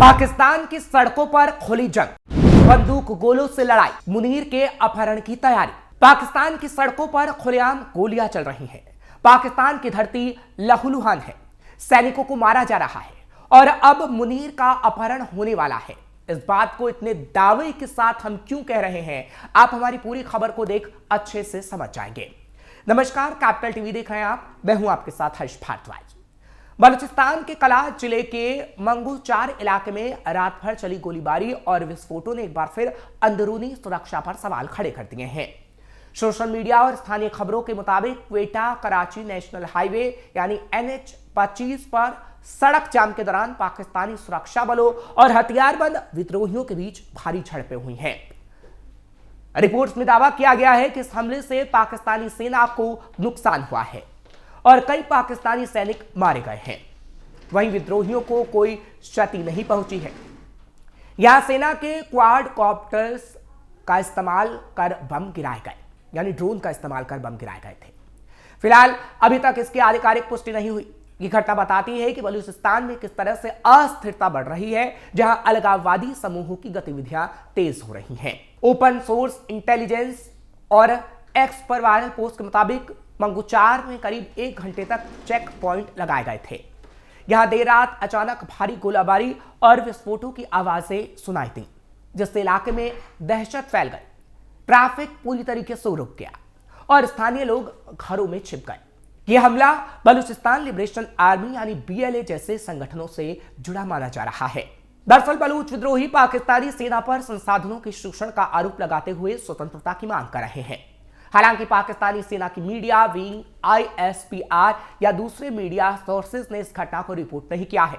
पाकिस्तान की सड़कों पर खुली जंग, बंदूक गोलों से लड़ाई, मुनीर के अपहरण की तैयारी। पाकिस्तान की सड़कों पर खुलेआम गोलियां चल रही हैं। पाकिस्तान की धरती लहूलुहान है, सैनिकों को मारा जा रहा है और अब मुनीर का अपहरण होने वाला है। इस बात को इतने दावे के साथ हम क्यों कह रहे हैं, आप हमारी पूरी खबर को देख अच्छे से समझ जाएंगे। नमस्कार, कैपिटल टीवी देख रहे हैं आप, मैं हूं आपके साथ हर्ष भारद्वाज। बलूचिस्तान के कलाह जिले के मंगू-4 इलाके में रात भर चली गोलीबारी और विस्फोटों ने एक बार फिर अंदरूनी सुरक्षा पर सवाल खड़े कर दिए हैं। सोशल मीडिया और स्थानीय खबरों के मुताबिक क्वेटा कराची नेशनल हाईवे यानी NH-25 पर सड़क जाम के दौरान पाकिस्तानी सुरक्षा बलों और हथियारबंद विद्रोहियों के बीच भारी झड़पें हुई हैं। रिपोर्ट्स में दावा किया गया है कि इस हमले से पाकिस्तानी सेना को नुकसान हुआ है और कई पाकिस्तानी सैनिक मारे गए हैं। वहीं विद्रोहियों को कोई क्षति नहीं पहुंची है। यहां सेना के क्वाड कॉप्टर्स का इस्तेमाल कर बम गिराए गए, यानी ड्रोन का इस्तेमाल कर बम गिराए गए थे। फिलहाल अभी तक इसकी आधिकारिक पुष्टि नहीं हुई। ये घटना बताती है कि बलूचिस्तान में किस तरह से अस्थिरता बढ़ रही है, जहां अलगाववादी समूहों की गतिविधियां तेज हो रही हैं। ओपन सोर्स इंटेलिजेंस और एक्स पर वायरल पोस्ट के मुताबिक मंगू-4 में करीब 1 घंटे तक चेक पॉइंट लगाए गए थे। यहां देर रात अचानक भारी गोलाबारी और विस्फोटों की आवाजें सुनाई दी, जिससे इलाके में दहशत फैल गई। ट्रैफिक पूरी तरीके से रुक गया और स्थानीय लोग घरों में छिप गए। यह हमला बलूचिस्तान लिबरेशन आर्मी यानी BLA जैसे संगठनों से जुड़ा माना जा रहा है। दरअसल बलूच विद्रोही पाकिस्तानी सेना पर संसाधनों के शोषण का आरोप लगाते हुए स्वतंत्रता की मांग कर रहे हैं। हालांकि पाकिस्तानी सेना की मीडिया विंग ISPR या दूसरे मीडिया सोर्सेज ने इस घटना को रिपोर्ट नहीं किया है।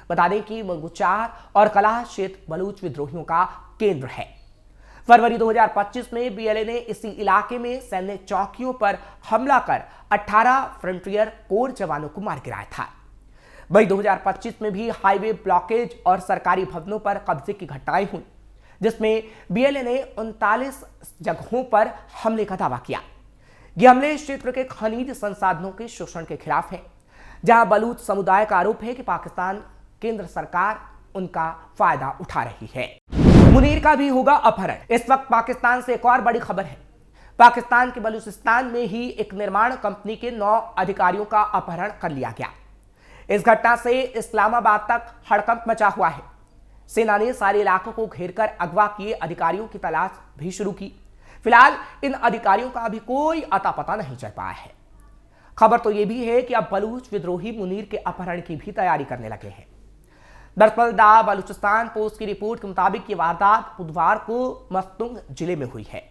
बता दें कि मंगू-4 और कलाह क्षेत्र बलूच विद्रोहियों का केंद्र है। फरवरी 2025 में BLA ने इसी इलाके में सैन्य चौकियों पर हमला कर 18 फ्रंटियर कोर जवानों को मार गिराया था। वहीं 2025 में भी हाईवे ब्लॉकेज और सरकारी भवनों पर कब्जे की घटनाएं हुई, जिसमें BLA ने 39 जगहों पर हमले का दावा किया। ये हमले इस क्षेत्र के खनिज संसाधनों के शोषण के खिलाफ हैं, जहां बलूच समुदाय का आरोप है कि पाकिस्तान केंद्र सरकार उनका फायदा उठा रही है। मुनीर का भी होगा अपहरण। इस वक्त पाकिस्तान से एक और बड़ी खबर है। पाकिस्तान के बलूचिस्तान में ही एक निर्माण कंपनी के 9 अधिकारियों का अपहरण कर लिया गया। इस घटना से इस्लामाबाद तक हड़कंप मचा हुआ है। सेना ने सारे इलाकों को घेरकर अगवा किए अधिकारियों की तलाश भी शुरू की। फिलहाल इन अधिकारियों का अभी कोई अता पता नहीं चल पाया है। खबर तो यह भी है कि अब बलूच विद्रोही मुनीर के अपहरण की भी तैयारी करने लगे हैं। दरअसल द बलूचिस्तान पोस्ट की रिपोर्ट के मुताबिक ये वारदात बुधवार को मस्तुंग जिले में हुई है।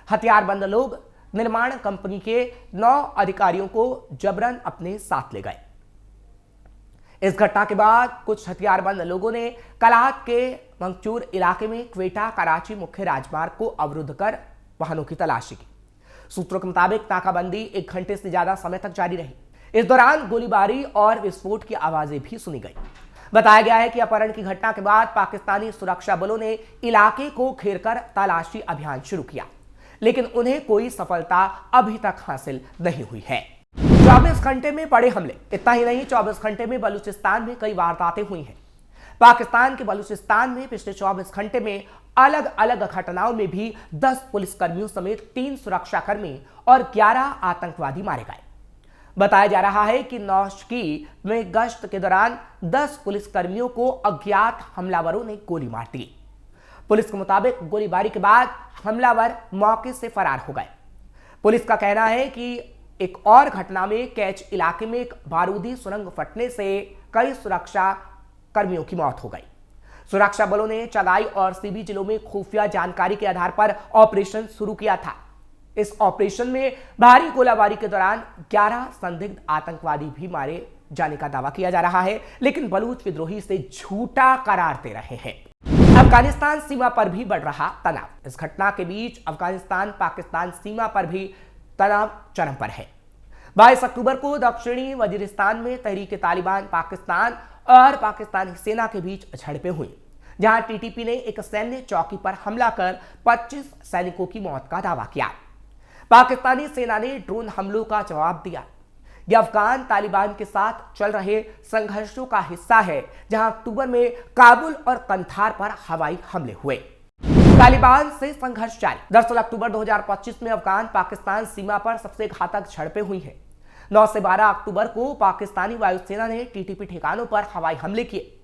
हथियारबंद लोग निर्माण कंपनी के 9 अधिकारियों को जबरन अपने साथ ले गए। इस घटना के बाद कुछ हथियारबंद लोगों ने कलाह के मंगचूर इलाके में क्वेटा कराची मुख्य राजमार्ग को अवरुद्ध कर वाहनों की तलाशी की। सूत्रों के मुताबिक नाकाबंदी 1 घंटे से ज्यादा समय तक जारी रही। इस दौरान गोलीबारी और विस्फोट की आवाजें भी सुनी गई। बताया गया है कि अपहरण की घटना के बाद पाकिस्तानी सुरक्षा बलों ने इलाके को घेरकर तलाशी अभियान शुरू किया, लेकिन उन्हें कोई सफलता अभी तक हासिल नहीं हुई है। 24 घंटे में बड़े हमले। इतना ही नहीं, 24 घंटे में बलूचिस्तान में कई वारदातें हुई हैं। पाकिस्तान के बलूचिस्तान में पिछले 24 घंटे में अलग अलग घटनाओं में भी 10 पुलिसकर्मियों समेत 3 सुरक्षाकर्मी और 11 आतंकवादी मारे गए। बताया जा रहा है कि नौशकी में गश्त के दौरान 10 पुलिसकर्मियों को अज्ञात हमलावरों ने गोली मार दी। पुलिस के मुताबिक गोलीबारी के बाद हमलावर मौके से फरार हो गए। पुलिस का कहना है कि एक और घटना में कैच इलाके में एक बारूदी सुरंग फटने से कई सुरक्षा कर्मियों की मौत हो गई। सुरक्षा बलों ने चगाई और सीबी जिलों में खुफिया जानकारी के आधार पर ऑपरेशन शुरू किया था। इस ऑपरेशन में भारी गोलाबारी के दौरान 11 संदिग्ध आतंकवादी भी मारे जाने का दावा किया जा रहा है, लेकिन बलूच विद्रोही इसे झूठा करार दे रहे हैं। अफगानिस्तान सीमा पर भी बढ़ रहा तनाव। इस घटना के बीच अफगानिस्तान पाकिस्तान सीमा पर भी तनाव चरम पर है। 22 अक्टूबर को दक्षिणी वजीरिस्तान में तहरीक तालिबान पाकिस्तान और पाकिस्तानी सेना के बीच झड़पें हुई, जहां TTP ने एक सैन्य चौकी पर हमला कर 25 सैनिकों की मौत का दावा किया। पाकिस्तानी सेना ने ड्रोन हमलों का जवाब दिया। यह अफगान तालिबान के साथ चल रहे संघर्षों का हिस्सा है, जहां अक्टूबर में काबुल और कंधार पर हवाई हमले हुए। तालिबान से संघर्ष जारी। दरअसल अक्टूबर 2025 में अफगान पाकिस्तान सीमा पर सबसे घातक झड़पें हुई हैं। 9 से 12 अक्टूबर को पाकिस्तानी वायुसेना ने टीटीपी ठिकानों पर हवाई हमले किए,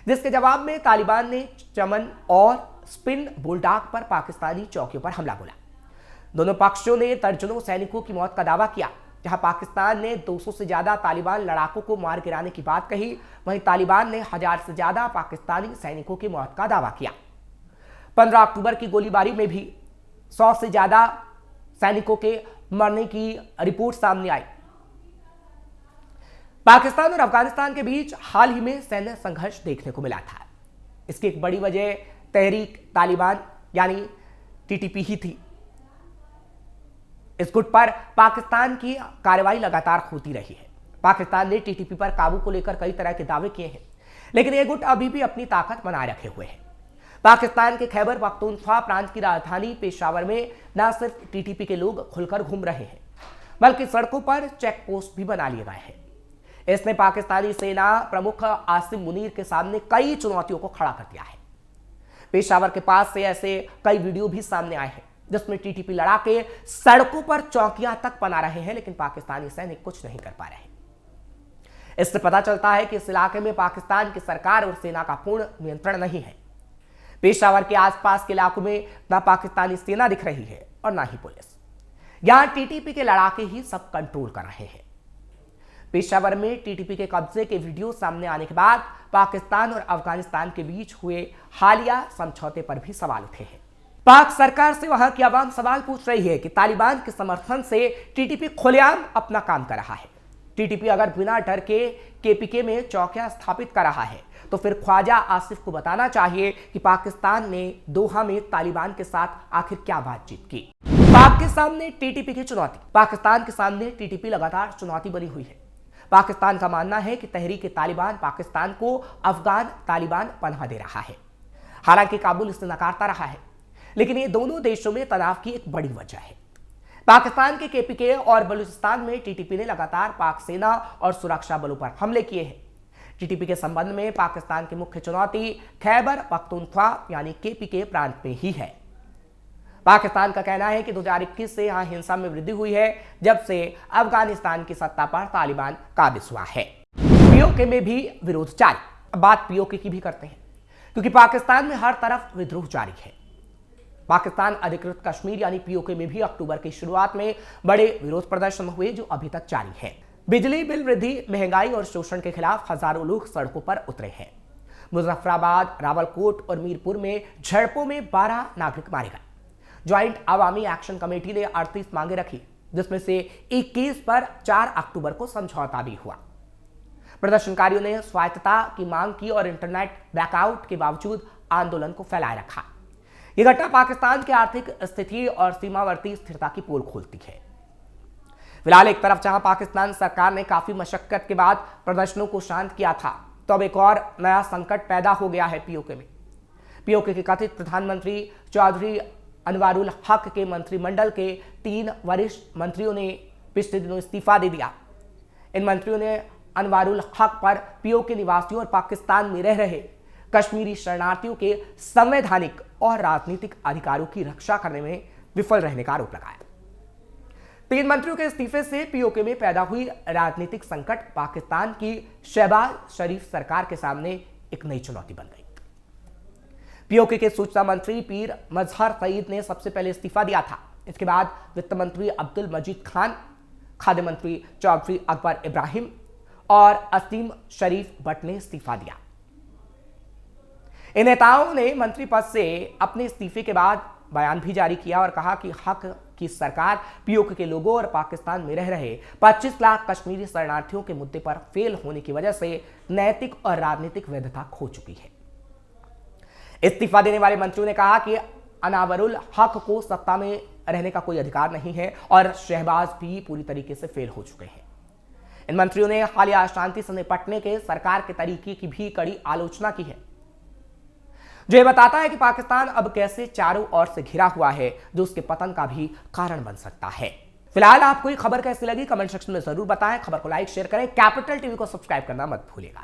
जिसके जवाब में तालिबान ने चमन और स्पिन बुलडाग पर पाकिस्तानी चौकियों पर हमला बोला। दोनों पक्षों ने दर्जनों सैनिकों की मौत का दावा किया। जहां पाकिस्तान ने 200 से ज्यादा तालिबान लड़ाकों को मार गिराने की बात कही, वहीं तालिबान ने 1000 से ज्यादा पाकिस्तानी सैनिकों की मौत का दावा किया। 15 अक्टूबर की गोलीबारी में भी 100 से ज्यादा सैनिकों के मरने की रिपोर्ट सामने आई। पाकिस्तान और अफगानिस्तान के बीच हाल ही में सैन्य संघर्ष देखने को मिला था। इसकी एक बड़ी वजह तहरीक तालिबान यानी टीटीपी ही थी। इस गुट पर पाकिस्तान की कार्रवाई लगातार होती रही है। पाकिस्तान ने टीटीपी पर काबू को लेकर कई तरह के दावे किए हैं, लेकिन यह गुट अभी भी अपनी ताकत बनाए रखे हुए है। पाकिस्तान के खैबर पख्तूनख्वा प्रांत की राजधानी पेशावर में न सिर्फ टीटीपी के लोग खुलकर घूम रहे हैं, बल्कि सड़कों पर चेक पोस्ट भी बना लिए गए हैं। इसने पाकिस्तानी सेना प्रमुख आसिम मुनीर के सामने कई चुनौतियों को खड़ा कर दिया है। पेशावर के पास से ऐसे कई वीडियो भी सामने आए हैं, जिसमें टीटीपी लड़ाके सड़कों पर चौकियां तक बना रहे हैं, लेकिन पाकिस्तानी सैनिक कुछ नहीं कर पा रहे। इससे पता चलता है कि इस इलाके में पाकिस्तान की सरकार और सेना का पूर्ण नियंत्रण नहीं है। पेशावर के आसपास के इलाकों में न पाकिस्तानी सेना दिख रही है और न ही पुलिस। यहां टीटीपी के लड़ाके ही सब कंट्रोल कर रहे हैं। पेशावर में टीटीपी के कब्जे के वीडियो सामने आने के बाद पाकिस्तान और अफगानिस्तान के बीच हुए हालिया समझौते पर भी सवाल उठे हैं। पाक सरकार से वहां की आवाम सवाल पूछ रही है कि तालिबान के समर्थन से टीटीपी खुलेआम अपना काम कर रहा है। टीटीपी अगर बिना डर के केपीके में चौकियां स्थापित कर रहा है, तो फिर ख्वाजा आसिफ को बताना चाहिए कि पाकिस्तान ने दोहा में तालिबान के साथ आखिर क्या बातचीत की। पाक के सामने टीटीपी की चुनौती। पाकिस्तान के सामने टीटीपी लगातार चुनौती बनी हुई है। पाकिस्तान का मानना है कि तहरीक तालिबान पाकिस्तान को अफगान तालिबान पनाह दे रहा है। हालांकि काबुल इसे नकारता रहा है, लेकिन ये दोनों देशों में तनाव की एक बड़ी वजह है। पाकिस्तान के केपीके और बलूचिस्तान में टीटीपी ने लगातार पाक सेना और सुरक्षा बलों पर हमले किए हैं। टीटीपी के संबंध में पाकिस्तान की मुख्य चुनौती खैबर पख्तूनख्वा यानी केपीके प्रांत में ही है। पाकिस्तान का कहना है कि 2021 से यहां हिंसा में वृद्धि हुई है, जब से अफगानिस्तान की सत्ता पर तालिबान काबिज हुआ है। पीओके में भी विरोध जारी। अब बात पीओके की भी करते हैं, क्योंकि पाकिस्तान में हर तरफ विद्रोह जारी है। पाकिस्तान अधिकृत कश्मीर यानी पीओके में भी अक्टूबर की शुरुआत में बड़े विरोध प्रदर्शन हुए, जो अभी तक जारी है। बिजली बिल वृद्धि, महंगाई और शोषण के खिलाफ हजारों लोग सड़कों पर उतरे हैं। मुजफ्फराबाद, रावलकोट और मीरपुर में झड़पों में 12 नागरिक मारे गए। ज्वाइंट अवामी एक्शन कमेटी ने 38 मांगे रखी, जिसमें से 21 पर 4 अक्टूबर को समझौता भी हुआ। प्रदर्शनकारियों ने स्वायत्तता की मांग की और इंटरनेट ब्लैकआउट के बावजूद आंदोलन को फैलाए रखा। यह घटना पाकिस्तान की आर्थिक स्थिति और सीमावर्ती स्थिरता की पोल खोलती है। फिलहाल एक तरफ जहां पाकिस्तान सरकार ने काफी मशक्कत के बाद प्रदर्शनों को शांत किया था, तो अब एक और नया संकट पैदा हो गया है पीओके में। पीओके के कथित प्रधानमंत्री चौधरी अनवारुल हक के मंत्रिमंडल के 3 वरिष्ठ मंत्रियों ने पिछले दिनों इस्तीफा दे दिया। इन मंत्रियों ने अनवारुल हक पर पीओके निवासियों और पाकिस्तान में रह रहे कश्मीरी शरणार्थियों के संवैधानिक और राजनीतिक अधिकारों की रक्षा करने में विफल रहने का आरोप लगाया। 3 मंत्रियों के इस्तीफे से पीओके में पैदा हुई राजनीतिक संकट पाकिस्तान की शहबाज शरीफ सरकार के सामने एक नई चुनौती बन गई। पीओके के सूचना मंत्री पीर मजहर सईद ने सबसे पहले इस्तीफा दिया था। इसके बाद वित्त मंत्री अब्दुल मजीद खान, खाद्य मंत्री चौधरी अकबर इब्राहिम और असीम शरीफ भट्ट ने इस्तीफा दिया। इन नेताओं ने मंत्री पद से अपने इस्तीफे के बाद बयान भी जारी किया और कहा कि हक की सरकार पीओके के लोगों और पाकिस्तान में रह रहे 25 लाख कश्मीरी शरणार्थियों के मुद्दे पर फेल होने की वजह से नैतिक और राजनीतिक वैधता खो चुकी है। इस्तीफा देने वाले मंत्रियों ने कहा कि अनावरुल हक को सत्ता में रहने का कोई अधिकार नहीं है और शहबाज भी पूरी तरीके से फेल हो चुके हैं। इन मंत्रियों ने हालिया अशांति से निपटने के सरकार के तरीके की भी कड़ी आलोचना की है, जो ये बताता है कि पाकिस्तान अब कैसे चारों ओर से घिरा हुआ है, जो उसके पतन का भी कारण बन सकता है। फिलहाल आपको ये खबर कैसी लगी कमेंट सेक्शन में जरूर बताएं। खबर को लाइक शेयर करें, कैपिटल टीवी को सब्सक्राइब करना मत भूलिएगा।